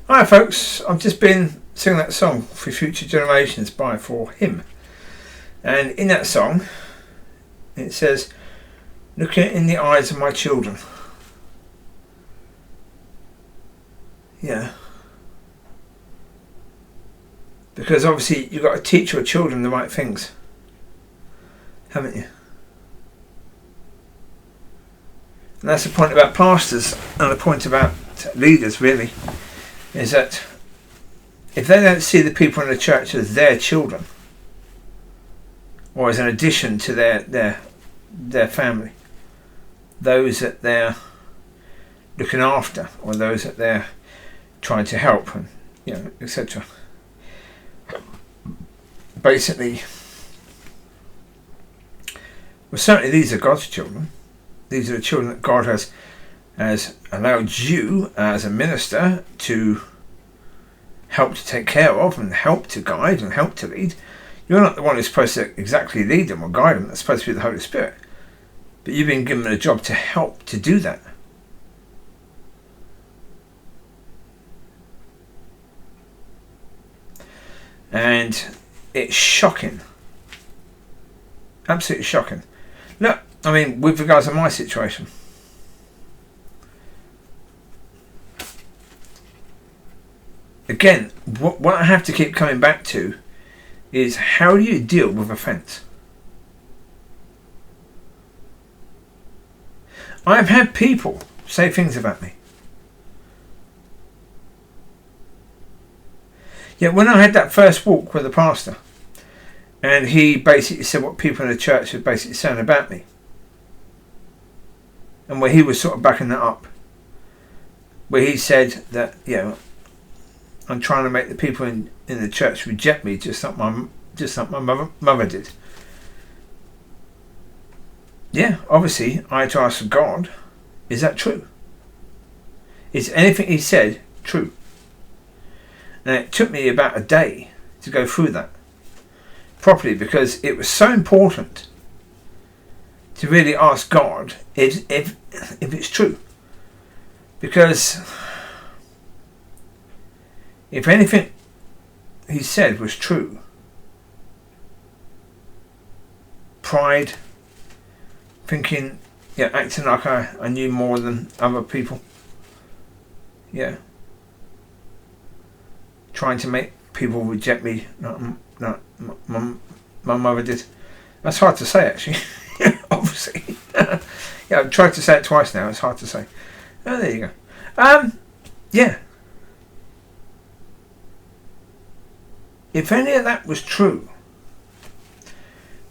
Hi folks, I've just been singing that song For Future Generations by For Him. And in that song, it says, looking in the eyes of my children. Yeah. Because obviously you've got to teach your children the right things, haven't you? And that's the point about pastors and the point about leaders, really, is that if they don't see the people in the church as their children, or as an addition to their family, those that they're looking after, or those that they're trying to help, and etc. Basically, well, certainly these are God's children. These are the children that God has allowed you as a minister to help to take care of, and help to guide, and help to lead. You're not the one who's supposed to exactly lead them or guide them. That's supposed to be the Holy Spirit. But you've been given a job to help to do that. And it's shocking. Absolutely shocking. Look, I mean, with regards to my situation, again, what I have to keep coming back to is, how do you deal with offence? I've had people say things about me. Yeah, when I had that first walk with the pastor, and he basically said what people in the church were basically saying about me, and where he was sort of backing that up, where he said that, I'm trying to make the people in the church reject me, just like my mother did. Yeah, obviously I had to ask God, is that true? Is anything he said true? And it took me about a day to go through that properly, because it was so important to really ask God if it's true. Because if anything he said was true, pride, thinking, acting like I knew more than other people, trying to make people reject me, not my mother did. That's hard to say, actually. Obviously. I've tried to say it twice now. It's hard to say. Oh, there you go. If any of that was true,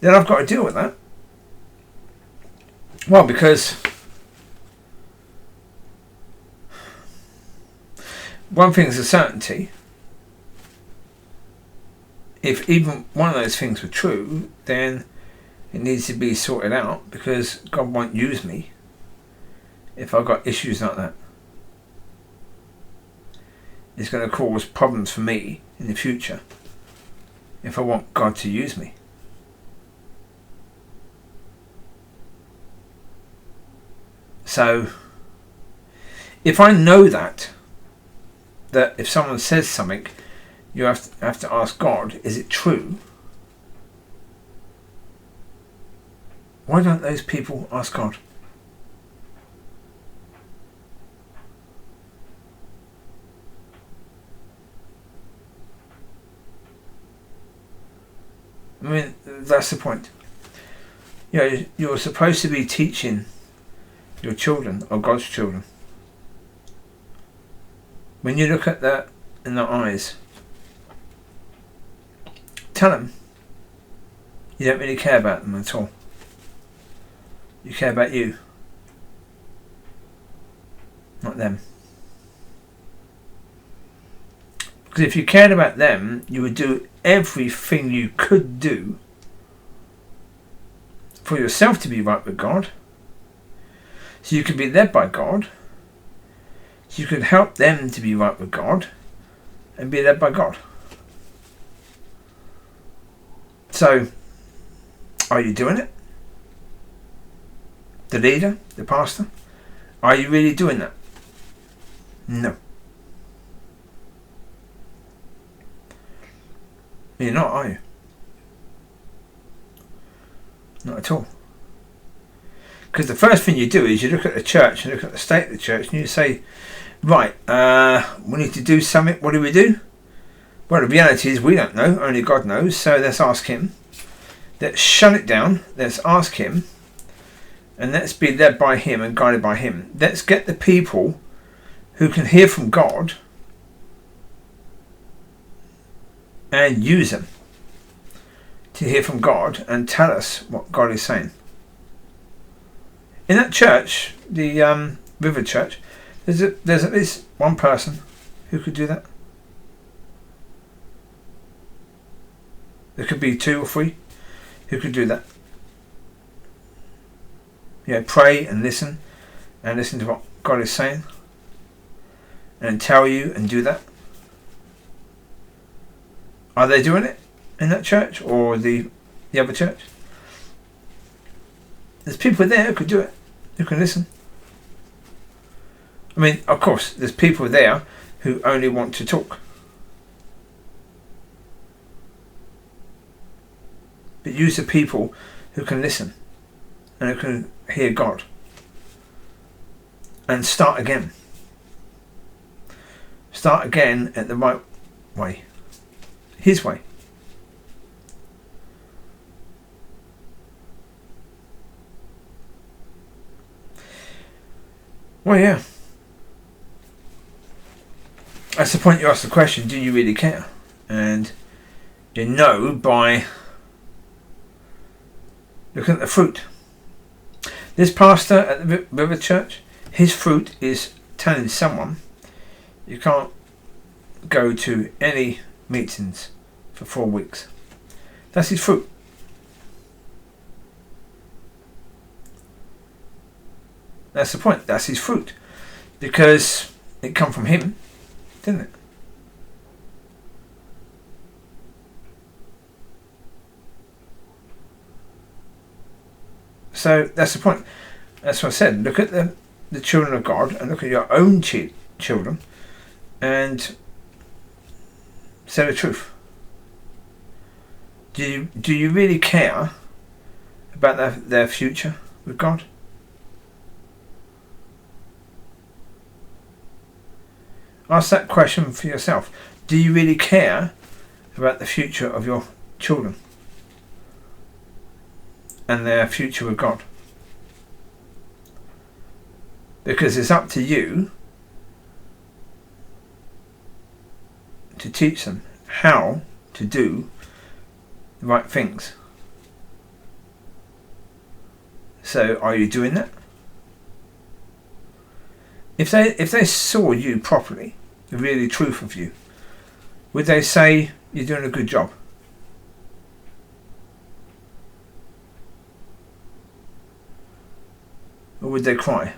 then I've got to deal with that. Well, because one thing is a certainty. If even one of those things were true, then it needs to be sorted out, because God won't use me if I've got issues like that. It's going to cause problems for me in the future if I want God to use me. So, if I know that if someone says something, you have to ask God, is it true? Why don't those people ask God? I mean, that's the point. You're supposed to be teaching your children, or God's children. When you look at that in their eyes, tell them you don't really care about them at all. You care about you, not them. Because if you cared about them, you would do everything you could do for yourself to be right with God, so you could be led by God, so you could help them to be right with God and be led by God. So, are you doing it? The leader, the pastor? Are you really doing that? No. You're not, are you? Not at all. Because the first thing you do is you look at the church and look at the state of the church and you say, right, we need to do something. What do we do? Well, the reality is we don't know. Only God knows. So let's ask him. Let's shut it down. Let's ask him. And let's be led by him and guided by him. Let's get the people who can hear from God and use them to hear from God and tell us what God is saying. In that church, the River Church, there's at least one person who could do that. There could be 2 or 3 who could do that. Yeah, pray and listen to what God is saying and tell you and do that. Are they doing it in that church or the other church? There's people there who could do it, who can listen. I mean, of course, there's people there who only want to talk. But use the people who can listen and who can hear God. And start again. Start again at the right way. His way. Well, yeah. That's the point you ask the question, do you really care? And you know by looking at the fruit. This pastor at the River Church, his fruit is telling someone you can't go to any meetings for 4 weeks. That's his fruit. That's the point. That's his fruit. Because it come from him, didn't it? So that's the point. That's what I said. Look at the children of God and look at your own children and say the truth. Do you really care about their future with God? Ask that question for yourself. Do you really care about the future of your children and their future with God? Because it's up to you to teach them how to do the right things. So are you doing that? If they saw you properly, the really truth of you, would they say you're doing a good job? Or would they cry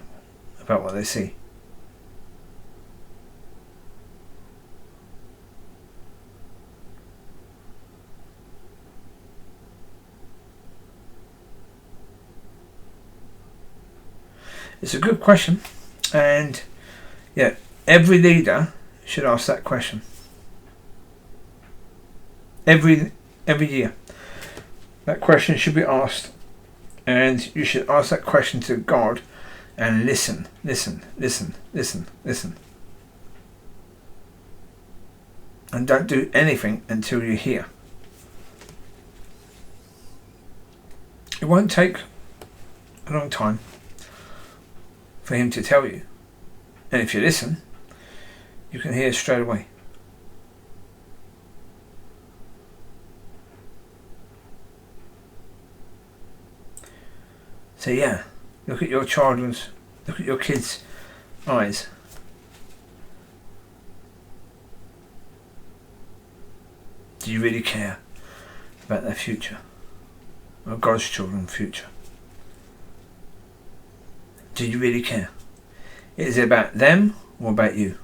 about what they see? It's a good question, and yeah, every leader should ask that question. Every year, that question should be asked, and you should ask that question to God, and listen, and don't do anything until you hear. It won't take a long time for him to tell you, and if you listen, you can hear straight away. So yeah, look at your kids' eyes. Do you really care about their future, or God's children's future? Do you really care? Is it about them or about you?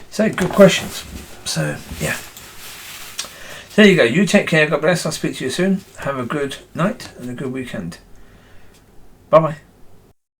So, good questions. So, yeah. So there you go. You take care. God bless. I'll speak to you soon. Have a good night and a good weekend. Bye-bye.